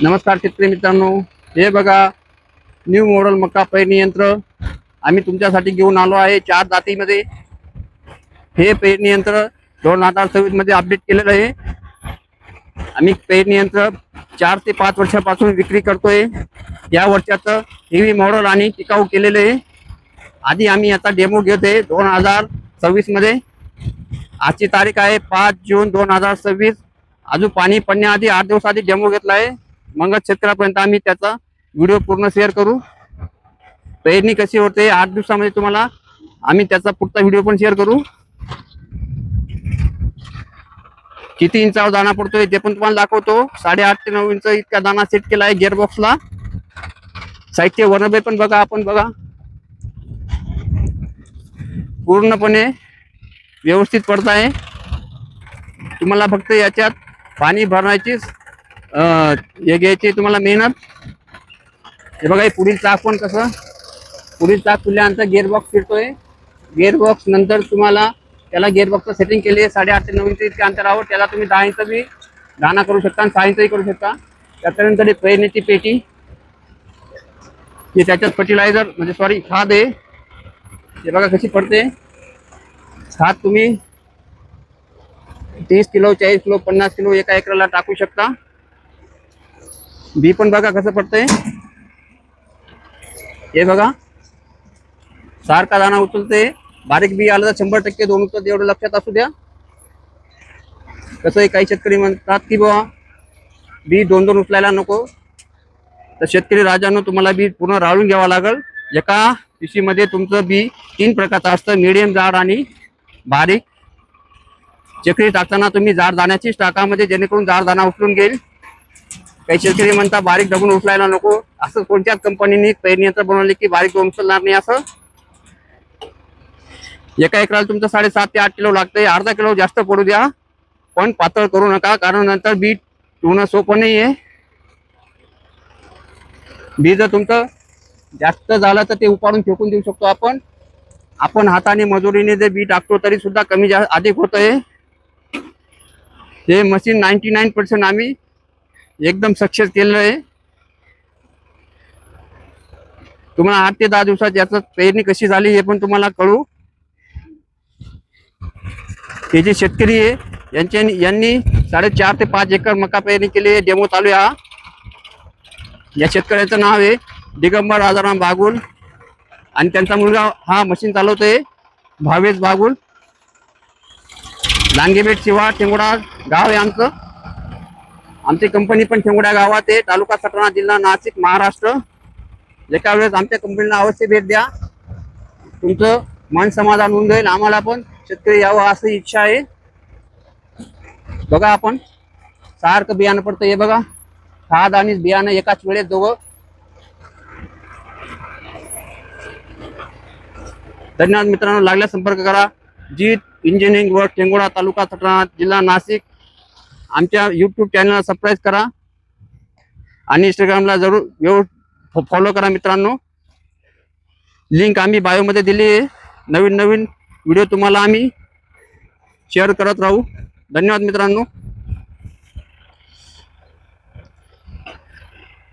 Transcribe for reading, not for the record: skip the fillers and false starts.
नमस्कार शेतकरी मित्रांनो, हे बघा न्यू मॉडेल मका पेरणी यंत्र आम्ही तुमच्यासाठी घेऊन आलो आहे 4 जातीमध्ये। हे पेरणी यंत्र 2026 मध्ये अपडेट केलेलं आहे। आम्ही पेरणी यंत्र 4 ते 5 वर्षापासून विक्री करतोय। या वर्षाचं हेवी मॉडेल आणि टिकाऊ केलेलं आहे। आधी आम्ही आता डेमो घेतोय 2026 मध्ये। आजची तारीख आहे 5 जून 2026। अजून पाणी पडण्याआधी 8 दिवस आधी डेमो घेतला आहे। मग शेतकऱ्यापर्यंत आम्ही त्याचा व्हिडिओ पूर्ण शेअर करू। पेरणी कशी होते 8 दिवसामध्ये तुम्हाला आम्ही त्याचा पुढचा व्हिडिओ पण शेअर करू। किती इंचावर दाना पडतोय ते पण तुम्हाला दाखवतो। 8.5 ते 9 इंच इतका दाना सेट केला आहे गिअरबॉक्सला। साईडचे वरनबे पण बघा, आपण बघा पूर्णपणे व्यवस्थित पडत आहे। तुम्हाला फक्त याच्यात पाणी भरण्याची हे घ्यायची तुम्हाला मेहनत। हे बघा, पुढील चाक पण कसं, पुढील चाक खुलल्यानंतर गिअरबॉक्स फिरतोय। गिअरबॉक्स नंतर तुम्हाला त्याला गिअरबॉक्सचं सेटिंग केली आहे 8.5 ते 9 इंच इतक्या अंतरावर। त्याला तुम्ही 10 इंच बी दाना करू शकता आणि 6 इंचही करू शकता। त्याच्यानंतर पेरणीची पेटी, हे त्याच्यात फर्टिलायझर म्हणजे सॉरी खाद आहे। हे बघा कशी पडते खाद। तुम्ही 30 किलो 40 किलो 50 किलो एका एकराला टाकू शकता। बी पण बघा कसं पडतंय। हे बघा सारखा दाना उचलते। बारीक बी आलं तर 100% दोन उचलते, एवढं लक्षात असू द्या। कसं काही शेतकरी म्हणतात की बाबा बी दोन उचलायला नको, तर शेतकरी राजांनो तुम्हाला बी पूर्ण राळून घ्यावं लागेल। एका पिशवीमध्ये तुमचं बी 3 प्रकारचं असतं, मीडियम, जाड आणि बारीक। चक्री टाकताना तुम्ही जाड दाण्याचीच टाका, म्हणजे जेणेकरून जाड दाना उचलून घेईल। काही शेतकरी म्हणतात बारीक दगून उचलायला नको, असं कोणत्याच कंपनीने पेरणी यंत्र बनवले की बारीक उचलणार नाही। असं एका एकराला तुमचं 7.5 ते 8 किलो लागतंय। अर्धा किलो जास्त पडू द्या, पण पातळ करू नका, कारण नंतर बी ठेवणं सोपं नाही आहे। बी जर तुमचं जास्त झालं तर ते उपाडून फेकून देऊ शकतो आपण हाताने मजुरीने जे बी टाकतो तरी सुद्धा कमी अधिक होत आहे। हे मशीन 99% आम्ही एकदम सक्सेस केलेलं आहे। तुम्हाला 8 ते 10 दिवसात याचं पेरणी कशी झाली हे पण तुम्हाला कळू। हे जे शेतकरी आहे यांनी 4.5 ते 5 एकर मका पेरणी केली आहे। डेमो चालू आहे। या शेतकऱ्याचं नाव आहे दिगंबर राजाराम बागुल आणि त्यांचा मुलगा हा मशीन चालवतोय भावेश बागुल। लांगेबेट शिवा टेंगोडा गाव आहे आमचं। आमची कंपनी पण टेंगोडा गावात आहे, तालुका सटाणा, जिल्हा नाशिक, महाराष्ट्र। एका वेळेस आमच्या कंपनीला अवश्य भेट द्या, तुमचं मन समाधान होऊन जाईल। आम्हाला पण शेतकरी यावं अशी इच्छा आहे। बघा आपण सारखं बियाणं पडतं, हे बघा खाद आणि बियाणं एकाच वेळेस दोघं। धन्यवाद मित्रांनो, लागल्यास संपर्क करा। जीत इंजिनिअरिंग वर्क, टेंगोडा, तालुका सटाणा, जिल्हा नाशिक। आमच्या यूट्यूब चॅनलला सबस्क्राईब करा आणि इंस्टाग्रामला जरूर फॉलो करा मित्रांनो। लिंक आम्ही बायोमध्ये दिली आहे। नवीन व्हिडिओ तुम्हाला आम्ही शेअर करत राहू। धन्यवाद मित्रांनो।